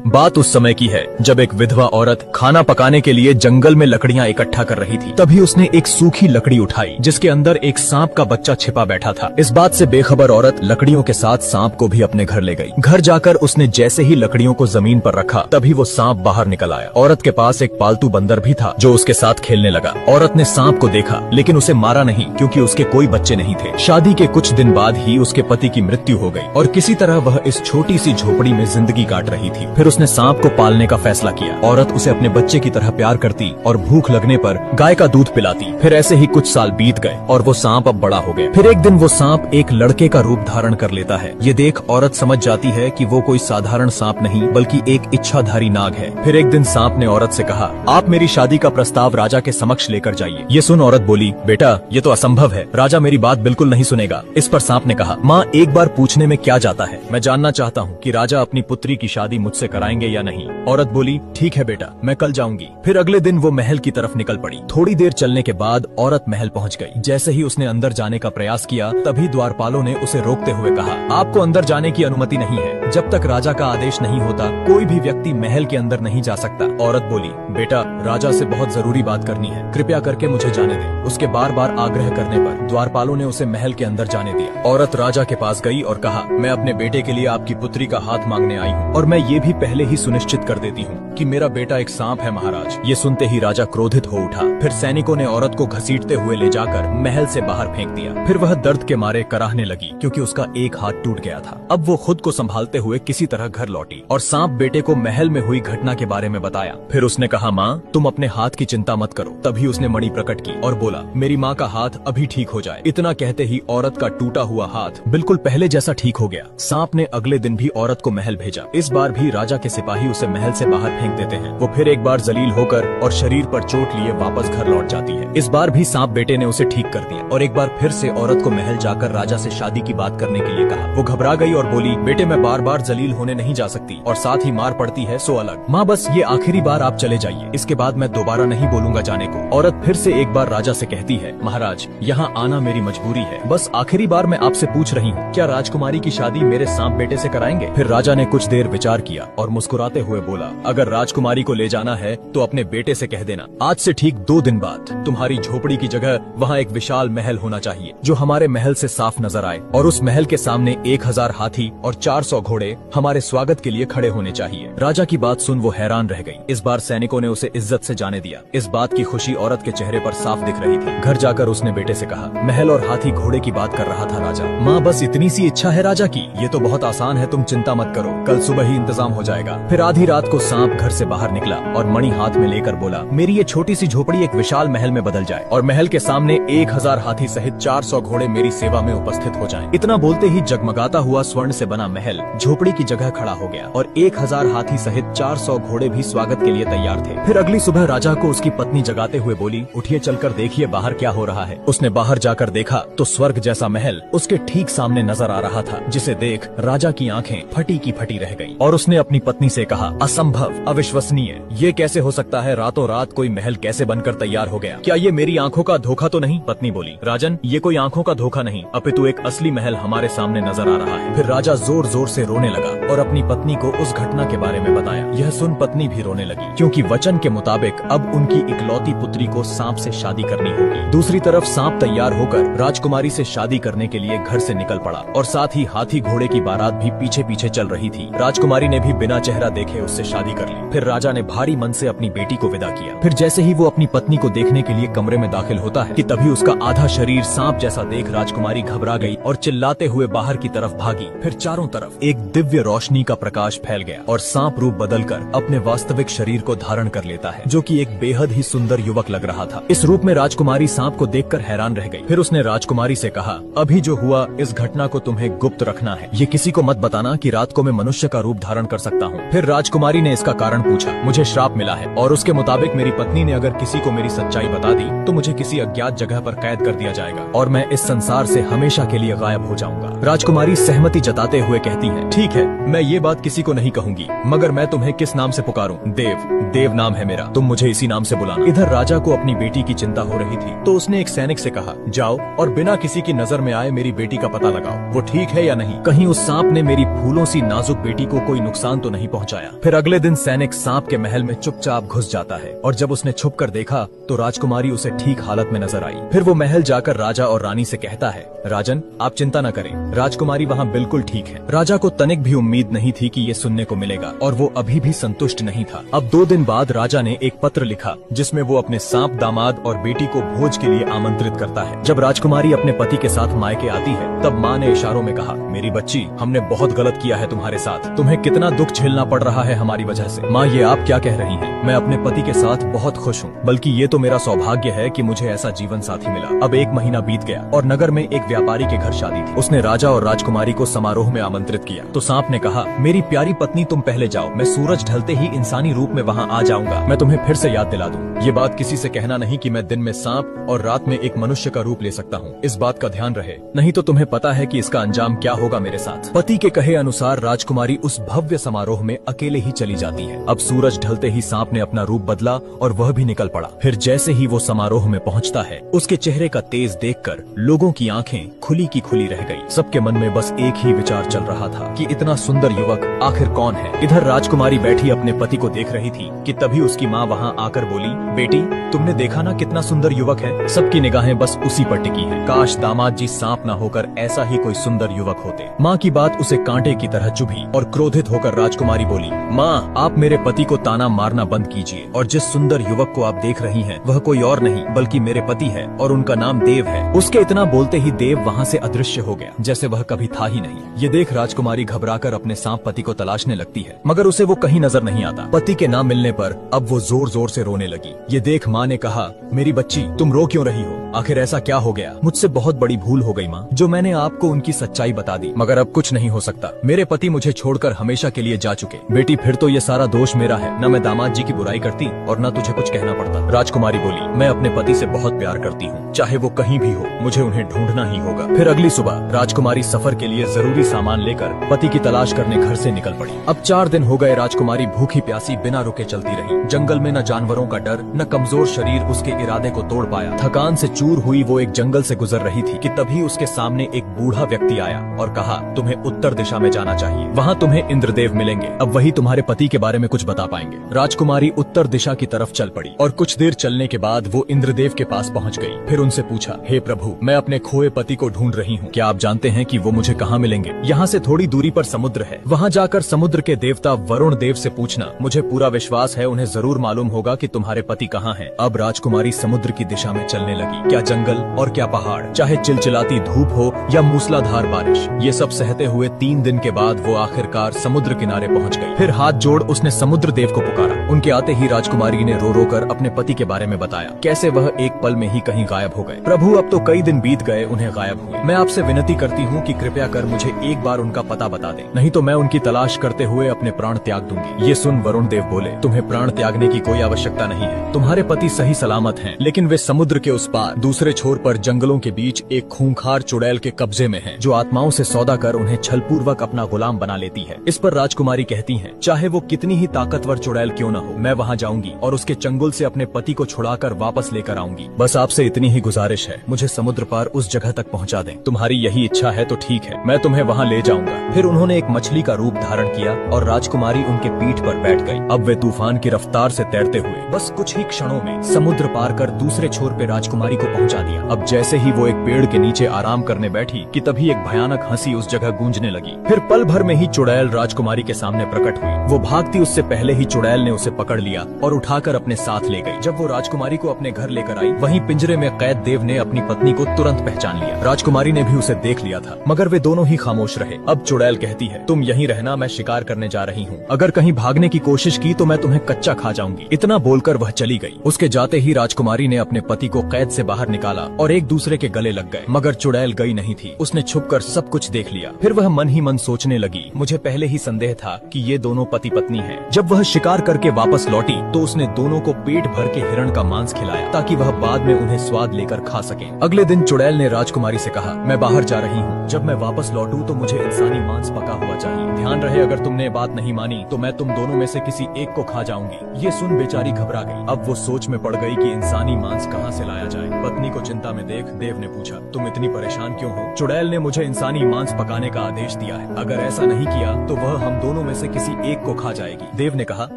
बात उस समय की है जब एक विधवा औरत खाना पकाने के लिए जंगल में लकड़ियां इकट्ठा कर रही थी। तभी उसने एक सूखी लकड़ी उठाई जिसके अंदर एक सांप का बच्चा छिपा बैठा था। इस बात से बेखबर औरत लकड़ियों के साथ सांप को भी अपने घर ले गई। घर जाकर उसने जैसे ही लकड़ियों को जमीन पर रखा तभी वो सांप बाहर निकल आया। औरत के पास एक पालतू बंदर भी था जो उसके साथ खेलने लगा। औरत ने सांप को देखा लेकिन उसे मारा नहीं क्योंकि उसके कोई बच्चे नहीं थे। शादी के कुछ दिन बाद ही उसके पति की मृत्यु हो गई और किसी तरह वह इस छोटी सी झोपड़ी में जिंदगी काट रही थी। फिर उसने सांप को पालने का फैसला किया। औरत उसे अपने बच्चे की तरह प्यार करती और भूख लगने पर गाय का दूध पिलाती। फिर ऐसे ही कुछ साल बीत गए और वो सांप अब बड़ा हो गया। फिर एक दिन वो सांप एक लड़के का रूप धारण कर लेता है। ये देख औरत समझ जाती है कि वो कोई साधारण सांप नहीं बल्कि एक इच्छाधारी नाग है। फिर एक दिन सांप ने औरत से कहा, आप मेरी शादी का प्रस्ताव राजा के समक्ष लेकर जाइए। ये सुन औरत बोली, बेटा ये तो असंभव है, राजा मेरी बात बिल्कुल नहीं सुनेगा। इस पर सांप ने कहा, माँ एक बार पूछने में क्या जाता है, मैं जानना चाहता हूँ कि राजा अपनी पुत्री की शादी मुझसे कराएंगे या नहीं। औरत बोली, ठीक है बेटा, मैं कल जाऊंगी। फिर अगले दिन वो महल की तरफ निकल पड़ी। थोड़ी देर चलने के बाद औरत महल पहुंच गई। जैसे ही उसने अंदर जाने का प्रयास किया तभी द्वारपालों ने उसे रोकते हुए कहा, आपको अंदर जाने की अनुमति नहीं है। जब तक राजा का आदेश नहीं होता कोई भी व्यक्ति महल के अंदर नहीं जा सकता। औरत बोली, बेटा राजा से बहुत जरूरी बात करनी है, कृपया करके मुझे जाने दे। उसके बार बार आग्रह करने पर द्वारपालों ने उसे महल के अंदर जाने दिया। औरत राजा के पास गई और कहा, मैं अपने बेटे के लिए आपकी पुत्री का हाथ मांगने आई हूँ और मैं ये भी पहले ही सुनिश्चित कर देती हूँ कि मेरा बेटा एक सांप है महाराज। ये सुनते ही राजा क्रोधित हो उठा। फिर सैनिकों ने औरत को घसीटते हुए ले जाकर महल से बाहर फेंक दिया। फिर वह दर्द के मारे कराहने लगी क्योंकि उसका एक हाथ टूट गया था। अब वो खुद को संभालते हुए किसी तरह घर लौटी और सांप बेटे को महल में हुई घटना के बारे में बताया। फिर उसने कहा, माँ तुम अपने हाथ की चिंता मत करो। तभी उसने मणि प्रकट की और बोला, मेरी माँ का हाथ अभी ठीक हो जाए। इतना कहते ही औरत का टूटा हुआ हाथ बिल्कुल पहले जैसा ठीक हो गया। सांप ने अगले दिन भी औरत को महल भेजा। इस बार भी राजा के सिपाही उसे महल से बाहर फेंक देते हैं। वो फिर एक बार जलील होकर और शरीर पर चोट लिए वापस घर लौट जाती है। इस बार भी सांप बेटे ने उसे ठीक कर दिया और एक बार फिर से औरत को महल जाकर राजा से शादी की बात करने के लिए कहा। वो घबरा गई और बोली, बेटे मैं बार बार जलील होने नहीं जा सकती और साथ ही मार पड़ती है सो अलग। माँ बस ये आखिरी बार आप चले जाइए, इसके बाद मैं दोबारा नहीं बोलूंगा जाने को। औरत फिर से एक बार राजा से कहती है, महाराज यहाँ आना मेरी मजबूरी है, बस आखिरी बार मैं आपसे पूछ रही हूँ, क्या राजकुमारी की शादी मेरे सांप बेटे से कराएंगे? फिर राजा ने कुछ देर विचार किया और मुस्कुराते हुए बोला, अगर राजकुमारी को ले जाना है तो अपने बेटे से कह देना, आज से ठीक 2 दिन बाद तुम्हारी झोपड़ी की जगह वहाँ एक विशाल महल होना चाहिए जो हमारे महल से साफ नजर आए और उस महल के सामने 1000 हाथी और 400 घोड़े हमारे स्वागत के लिए खड़े होने चाहिए। राजा की बात सुन वो हैरान रह गई। इस बार सैनिकों ने उसे इज्जत से जाने दिया। इस बात की खुशी औरत के चेहरे पर साफ दिख रही थी। घर जाकर उसने बेटे से कहा, महल और हाथी घोड़े की बात कर रहा था राजा। माँ बस इतनी सी इच्छा है राजा की, ये तो बहुत आसान है, तुम चिंता मत करो, कल सुबह ही इंतजाम हो जाएगा। फिर आधी रात को सांप घर से बाहर निकला और मणि हाथ में लेकर बोला, मेरी ये छोटी सी झोपड़ी एक विशाल महल में बदल जाए और महल के सामने 1000 हाथी सहित 400 घोड़े मेरी सेवा में उपस्थित हो जाएं। इतना बोलते ही जगमगाता हुआ स्वर्ण से बना महल झोपड़ी की जगह खड़ा हो गया और 1000 हाथी सहित 400 घोड़े भी स्वागत के लिए तैयार थे। फिर अगली सुबह राजा को उसकी पत्नी जगाते हुए बोली, उठिए चलकर देखिए बाहर क्या हो रहा है। उसने बाहर जाकर देखा तो स्वर्ग जैसा महल उसके ठीक सामने नजर आ रहा था, जिसे देख राजा की आंखें फटी की फटी रह गईं। और उसने अपनी पत्नी से कहा, असंभव, अविश्वसनीय, ये कैसे हो सकता है? रातों रात कोई महल कैसे बनकर तैयार हो गया? क्या ये मेरी आंखों का धोखा तो नहीं? पत्नी बोली, राजन ये कोई आंखों का धोखा नहीं, अपितु एक असली महल हमारे सामने नजर आ रहा है। फिर राजा जोर जोर से रोने लगा और अपनी पत्नी को उस घटना के बारे में बताया। यह सुन पत्नी भी रोने लगी क्योंकि वचन के मुताबिक अब उनकी इकलौती पुत्री को सांप से शादी करनी होगी। दूसरी तरफ सांप तैयार होकर राजकुमारी से शादी करने के लिए घर से निकल पड़ा और साथ ही हाथी घोड़े की बारात भी पीछे पीछे चल रही थी। राजकुमारी ने भी बिना चेहरा देखे उससे शादी कर ली। फिर राजा ने भारी मन से अपनी बेटी को विदा किया। फिर जैसे ही वो अपनी पत्नी को देखने के लिए कमरे में दाखिल होता है कि तभी उसका आधा शरीर सांप जैसा देख राजकुमारी घबरा गई और चिल्लाते हुए बाहर की तरफ भागी। फिर चारों तरफ एक दिव्य रोशनी का प्रकाश फैल गया और सांप रूप बदलकर अपने वास्तविक शरीर को धारण कर लेता है, जो कि एक बेहद ही सुंदर युवक लग रहा था। इस रूप में राजकुमारी सांप को देखकर हैरान रह गई। फिर उसने राजकुमारी से कहा, अभी जो हुआ इस घटना को तुम्हें गुप्त रखना है, ये किसी को मत बताना कि रात को मैं मनुष्य का रूप धारण कर सकता हूँ। फिर राजकुमारी ने इसका कारण पूछा। मुझे श्राप मिला है और उसके मुताबिक मेरी पत्नी ने अगर किसी को मेरी सच्चाई बता दी तो मुझे किसी अज्ञात जगह पर कैद कर दिया जाएगा और मैं इस संसार से हमेशा के लिए गायब हो जाऊंगा। राजकुमारी सहमति जताते हुए कहती है, ठीक है, मैं ये बात किसी को नहीं कहूंगी, मगर मैं तुम्हें किस नाम से पुकारूं? देव, देव नाम है मेरा, तुम मुझे इसी नाम से बुलाना। इधर राजा को अपनी बेटी की चिंता हो रही थी तो उसने एक सैनिक से कहा, जाओ और बिना किसी की नजर में आए मेरी बेटी का पता लगाओ, वो ठीक है या नहीं, कहीं उस सांप ने मेरी फूलों सी नाजुक बेटी को कोई नुकसान तो नहीं पहुंचाया। फिर अगले दिन सैनिक सांप के महल में चुपचाप घुस जाता है और जब उसने छुप कर देखा तो राजकुमारी उसे ठीक हालत में नजर आई। फिर वो महल जाकर राजा और रानी से कहता है, राजन आप चिंता न करें, राजकुमारी वहाँ बिल्कुल ठीक है। राजा को तनिक भी उम्मीद नहीं थी कि ये सुनने को मिलेगा और वो अभी भी संतुष्ट नहीं था। अब 2 दिन बाद राजा ने एक पत्र लिखा जिसमें वो अपने सांप दामाद और बेटी को भोज के लिए आमंत्रित करता है। जब राजकुमारी अपने पति के साथ मायके आती है तब माँ ने इशारों में कहा, मेरी बच्ची हमने बहुत गलत किया है तुम्हारे साथ, तुम्हें कितना दुख झेलना पड़ रहा है हमारी वजह से। माँ ये आप क्या कह रही हैं? मैं अपने पति के साथ बहुत खुश हूँ, बल्कि ये तो मेरा सौभाग्य है कि मुझे ऐसा जीवन साथी मिला। अब 1 महीना बीत गया और नगर में एक व्यापारी के घर शादी थी। उसने राजा और राजकुमारी को समारोह में आमंत्रित किया तो सांप ने कहा, मेरी प्यारी पत्नी तुम पहले जाओ, मैं सूरज ढलते ही इंसानी रूप में वहाँ आ जाऊंगा। मैं तुम्हें फिर से याद दिला दूं, ये बात किसी से कहना नहीं कि मैं दिन में सांप और रात में एक मनुष्य का रूप ले सकता हूँ। इस बात का ध्यान रहे, नहीं तो तुम्हें पता है कि इसका अंजाम क्या होगा मेरे साथ। पति के कहे अनुसार राजकुमारी उस भव्य समारोह में अकेले ही चली जाती है। अब सूरज ढलते ही सांप ने अपना रूप बदला और वह भी निकल पड़ा। फिर जैसे ही वो समारोह में पहुंचता है, उसके चेहरे का तेज देखकर लोगों की आंखें खुली की खुली रह गई। सबके मन में बस एक ही विचार चल रहा था कि इतना सुंदर युवक आखिर कौन है। इधर राजकुमारी बैठी अपने पति को देख रही थी कि तभी उसकी माँ वहाँ आकर बोली, बेटी तुमने देखा ना कितना सुंदर युवक है। सबकी निगाहें बस उसी पर टिकी है। काश दामाद जी सांप न होकर ऐसा ही कोई सुंदर युवक होते। माँ की बात उसे कांटे की तरह चुभी और क्रोधित होकर राजकुमारी बोली, माँ आप मेरे पति को ताना मारना बंद कीजिए और जिस सुंदर युवक को आप देख रही हैं वह कोई और नहीं बल्कि मेरे पति है और उनका नाम देव है। उसके इतना बोलते ही देव वहाँ से अदृश्य हो गया जैसे वह कभी था ही नहीं। ये देख राजकुमारी घबराकर अपने सांप पति को तलाशने लगती है मगर उसे वो कहीं नजर नहीं आता। पति के नाम मिलने पर अब वो जोर जोर से रोने लगी। ये देख माँ ने कहा, मेरी बच्ची तुम रो क्यों रही हो? आखिर ऐसा क्या हो गया? मुझसे बहुत बड़ी भूल हो गई माँ, जो मैंने आपको उनकी सच्चाई बता दी, मगर अब कुछ नहीं हो सकता। मेरे पति मुझे छोड़कर हमेशा के लिए जा चुके। बेटी फिर तो ये सारा दोष मेरा है, न मैं दामाद जी की बुराई करती और न तुझे कुछ कहना पड़ता। राजकुमारी बोली, मैं अपने पति से बहुत प्यार करती हूँ, चाहे वो कहीं भी हो, मुझे उन्हें ढूंढना ही होगा। फिर अगली सुबह राजकुमारी सफर के लिए जरूरी सामान लेकर पति की तलाश करने घर से निकल पड़ी। अब 4 दिन हो गए राजकुमारी भूखी प्यासी बिना रुके चलती रही। जंगल में न जानवरों का डर न कमजोर शरीर उसके इरादे को तोड़ पाया। थकान से चूर हुई वो एक जंगल से गुजर रही थी कि तभी उसके सामने एक बूढ़ा व्यक्ति आया और कहा, तुम्हें उत्तर दिशा में जाना चाहिए, वहाँ तुम्हें इंद्रदेव मिलेंगे, अब वही तुम्हारे पति के बारे में कुछ बता पाएंगे। राजकुमारी उत्तर दिशा की तरफ चल पड़ी और कुछ देर चलने के बाद वो इंद्रदेव के पास पहुँच गयी। फिर उनसे पूछा, हे प्रभु मैं अपने खोए पति को ढूंढ रही हूँ, क्या आप जानते हैं कि वो मुझे कहाँ मिलेंगे? यहाँ से थोड़ी दूरी पर समुद्र है, वहाँ जाकर समुद्र के देवता वरुण देव से पूछना, मुझे पूरा विश्वास है उन्हें जरूर मालूम होगा कि तुम्हारे पति कहाँ हैं। अब राजकुमारी समुद्र की दिशा में चलने लगी। क्या जंगल और क्या पहाड़, चाहे चिलचिलाती धूप हो या मूसलाधार बारिश, ये सब सहते हुए 3 दिन के बाद वो आखिरकार समुद्र किनारे पहुँच गयी। फिर हाथ जोड़ उसने समुद्र देव को पुकारा। उनके आते ही राजकुमारी ने रो रो कर अपने पति के बारे में बताया, कैसे वह एक पल में ही कहीं गायब हो गए। प्रभु अब तो कई दिन बीत गए उन्हें गायब हुए, मैं आपसे विनती करती हूँ कि कृपया कर मुझे एक बार उनका पता बता दें, नहीं तो मैं उनकी तलाश करते हुए अपने प्राण त्याग दूंगी। ये सुन वरुण देव बोले, तुम्हें प्राण त्यागने की कोई आवश्यकता नहीं है, तुम्हारे पति सही सलामत हैं, लेकिन वे समुद्र के उस पार दूसरे छोर पर जंगलों के बीच एक खूंखार चुड़ैल के कब्जे में हैं, जो आत्माओं से सौदा कर उन्हें छलपूर्वक अपना गुलाम बना लेती है। इस पर राजकुमारी कहती हैं, चाहे वो कितनी ही ताकतवर चुड़ैल क्यों न हो, मैं वहाँ जाऊंगी और उसके चंगुल से अपने पति को छुड़ाकर वापस लेकर आऊंगी। बस आपसे इतनी ही गुजारिश है, मुझे समुद्र पार उस जगह तक पहुँचा दें। तुम्हारी यही इच्छा है तो ठीक है, मैं तुम्हें वहाँ ले जाऊंगा। फिर उन्होंने एक मछली का रूप धारण किया और राजकुमारी उनके पीठ पर बैठ गई। अब वे तूफान की रफ्तार से तैरते हुए बस कुछ ही क्षणों में समुद्र पार कर दूसरे छोर पे राजकुमारी को पहुंचा दिया। अब जैसे ही वो एक पेड़ के नीचे आराम करने बैठी कि तभी एक भयानक हंसी उस जगह गूंजने लगी। फिर पल भर में ही चुड़ैल राजकुमारी के सामने प्रकट हुई। वो भागती उससे पहले ही चुड़ैल ने उसे पकड़ लिया और उठाकर अपने साथ ले गई। जब वो राजकुमारी को अपने घर लेकर आई, वहीं पिंजरे में कैद देव ने अपनी पत्नी को तुरंत पहचान लिया। राजकुमारी ने भी उसे देख लिया था, मगर वे दोनों ही खामोश रहे। अब चुड़ैल कहती है, तुम यहीं रहना, मैं शिकार करने जा रही हूँ, अगर कहीं भागने की कोशिश की तो मैं तुम्हें कच्चा खा जाऊंगी। इतना बोलकर वह चली गई। उसके जाते ही राजकुमारी ने अपने पति को कैद से बाहर निकाला और एक दूसरे के गले लग गए, मगर चुड़ैल गई नहीं थी। उसने छुपकर सब कुछ देख लिया। फिर वह मन ही मन सोचने लगी, मुझे पहले ही संदेह था कि ये दोनों पति पत्नी हैं। जब वह शिकार करके वापस लौटी तो उसने दोनों को पेट भर के हिरण का मांस खिलाया ताकि वह बाद में उन्हें स्वाद लेकर खा सके। अगले दिन चुड़ैल ने राजकुमारी से कहा, मैं बाहर जा रही हूँ, जब मैं वापस लौटूं तो मुझे इंसानी मांस पका हुआ चाहिए। ध्यान रहे, अगर तुमने बात नहीं मानी तो मैं तुम दोनों में से किसी एक को खा जाऊंगी। ये सुन बेचारी घबरा गई। अब वो सोच में पड़ गई कि इंसानी मांस कहाँ से लाया जाए। पत्नी को चिंता में देख देव ने पूछा, तुम इतनी परेशान क्यों हो? चुड़ैल ने मुझे इंसानी मांस पकाने का आदेश दिया है, अगर ऐसा नहीं किया तो वह हम दोनों में से किसी एक को खा जाएगी। देव ने कहा,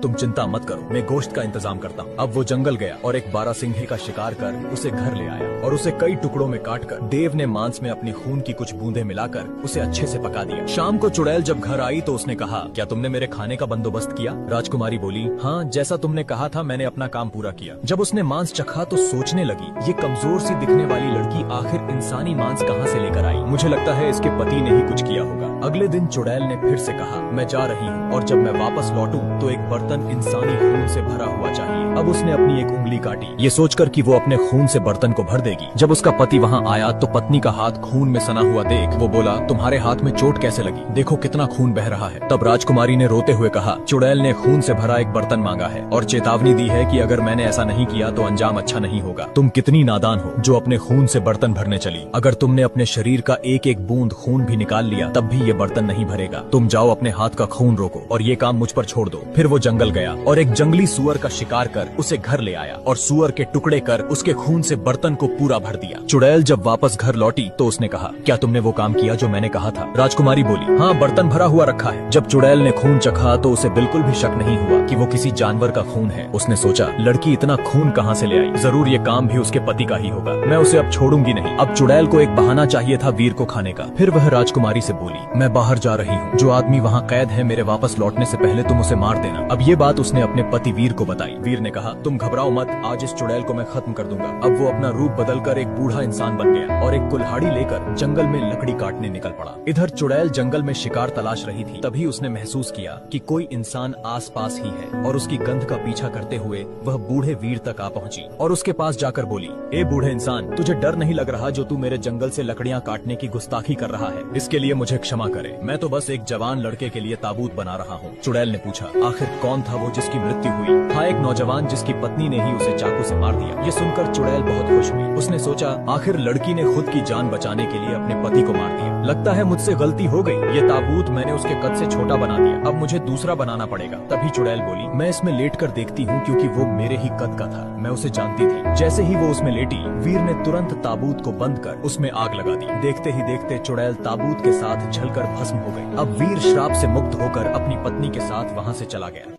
तुम चिंता मत करो, मैं गोश्त का इंतजाम करता हूँ। अब वो जंगल गया और एक बारहसिंघे का शिकार कर उसे घर ले आया और उसे कई टुकड़ों में काटकर देव ने मांस में अपनी खून की कुछ बूंदें मिलाकर उसे अच्छे से पका दिया। शाम को चुड़ैल जब घर आई तो उसने कहा, क्या तुमने मेरे खाने का बंदोबस्त किया? राजकुमारी बोली, हाँ, जैसा तुमने कहा था मैंने अपना काम पूरा किया। जब उसने मांस चखा तो सोचने लगी, ये कमजोर सी दिखने वाली लड़की आखिर इंसानी मांस कहाँ से लेकर आई? मुझे लगता है इसके पति ने ही कुछ किया होगा। अगले दिन चुड़ैल ने फिर से कहा, मैं जा रही हूँ और जब मैं वापस लौटूं तो एक बर्तन इंसानी खून से भरा हुआ चाहिए। अब उसने अपनी एक उंगली काटी, ये सोचकर कि वो अपने खून से बर्तन को भर देगी। जब उसका पति वहाँ आया तो पत्नी का हाथ खून में सना हुआ देख वो बोला, तुम्हारे हाथ में चोट कैसे लगी? देखो कितना खून बह रहा है। तब राजकुमारी ने रोते हुए कहा, चुड़ैल ने खून से भरा एक बर्तन मांगा है और चेतावनी दी है कि अगर मैंने ऐसा नहीं किया तो अंजाम अच्छा नहीं होगा। तुम कितनी नादान हो जो अपने खून से बर्तन भरने चली। अगर तुमने अपने शरीर का एक एक बूंद खून भी निकाल लिया तब भी ये बर्तन नहीं भरेगा। तुम जाओ अपने हाथ का खून रोको और ये काम मुझ पर छोड़ दो। फिर वो जंगल गया और एक जंगली सुअर का शिकार कर उसे घर ले आया और सुअर के टुकड़े कर उसके खून से बर्तन को पूरा भर दिया। चुड़ैल जब वापस घर लौटी तो उसने कहा, क्या तुमने वो काम किया जो मैंने कहा था? राजकुमारी बोली, हाँ, बर्तन भरा हुआ रखा है। जब चुड़ैल ने खून चखा तो उसे बिल्कुल भी शक नहीं हुआ कि वो किसी जानवर का खून है। उसने सोचा, लड़की इतना खून कहाँ से ले आई? जरूर ये काम भी उसके पति का ही होगा। मैं उसे अब छोड़ूंगी नहीं। अब चुड़ैल को एक बहाना चाहिए था वीर को खाने का। फिर वह राजकुमारी से बोली, मैं बाहर जा रही हूँ, जो आदमी वहाँ कैद है मेरे वापस लौटने से पहले तुम उसे मार देना। अब ये बात उसने अपने पति वीर को बताई। वीर ने कहा, तुम घबराओ मत, आज इस चुड़ैल को मैं खत्म कर दूंगा। अब वो अपना रूप बदलकर एक बूढ़ा इंसान बन गया और एक कुल्हाड़ी लेकर जंगल में लकड़ी काटने निकल पड़ा। इधर चुड़ैल जंगल में शिकार तलाश रही थी। तभी उसने महसूस किया कि कोई इंसान आस पास ही है और उसकी गंध का पीछा करते हुए वह बूढ़े वीर तक आ पहुंची और उसके पास जाकर बोली, ए बूढ़े इंसान, तुझे डर नहीं लग रहा जो तू मेरे जंगल से लकड़ियाँ काटने की गुस्ताखी कर रहा है? इसके लिए मुझे क्षमा करे, मैं तो बस एक जवान लड़के के लिए ताबूत बना रहा हूँ। चुड़ैल ने पूछा, आखिर कौन था वो जिसकी मृत्यु हुई? था एक नौजवान जिसकी पत्नी ने ही उसे चाकू से मार दिया। ये सुनकर चुड़ैल बहुत खुश हुई। उसने सोचा, आखिर लड़की ने खुद की जान बचाने के लिए अपने पति को मार दिया। लगता है मुझसे गलती हो गई, ये ताबूत मैंने उसके कद से छोटा बना दिया, अब मुझे दूसरा बनाना पड़ेगा। तभी चुड़ैल बोली, मैं इसमें लेट कर देखती हूँ क्योंकि वो मेरे ही कद का था, मैं उसे जानती थी। जैसे ही वो उसमें लेटी, वीर ने तुरंत ताबूत को बंद कर उसमें आग लगा दी। देखते ही देखते चुड़ैल ताबूत के साथ जलकर भस्म हो गई। अब वीर श्राप से मुक्त होकर अपनी पत्नी के साथ वहाँ से चला गया।